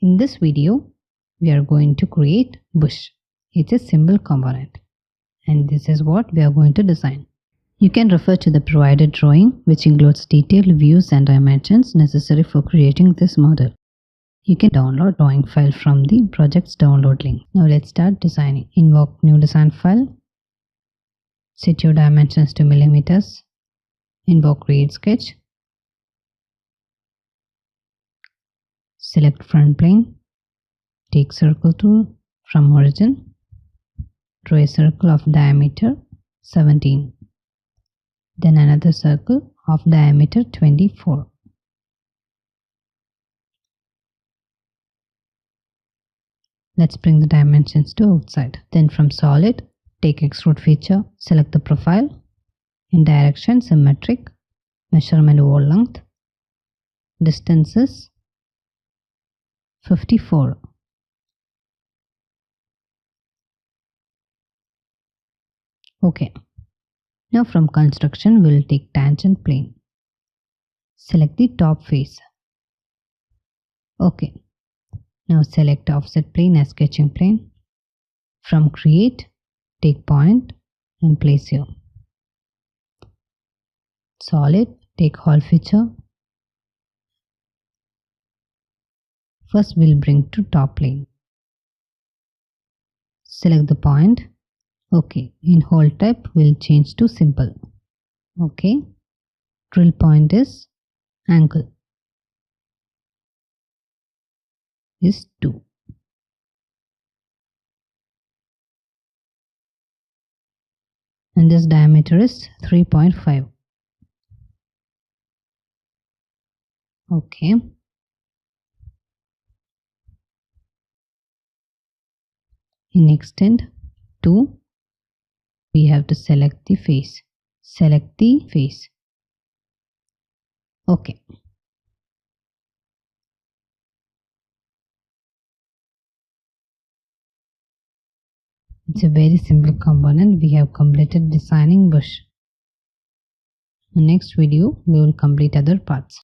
In this video, we are going to create bush. It's a simple component, and this is what we are going to design. You can refer to the provided drawing, which includes detailed views and dimensions necessary for creating this model. You can download drawing file from the project's download link. Now let's start designing. Invoke new design file. Set your dimensions to millimeters. Invoke create sketch. Select front plane. Take circle tool from origin. Draw a circle of diameter 17. Then another circle of diameter 24. Let's bring the dimensions to outside. Then from solid, take extrude feature, select the profile. In direction symmetric, measurement wall length, distances 54. Okay. Now from construction, we'll take tangent plane. Select the top face. Okay. Now select offset plane as sketching plane. From create, take point and place here. Solid, take hall feature. First we'll bring to top plane. Select the point. Okay, in hole type we'll change to simple. Okay, drill point is angle is 2. And this diameter is 3.5. Okay. In extend 2, we have to select the face. Select the face. Okay. It's a very simple component. We have completed designing bush. In next video, we will complete other parts.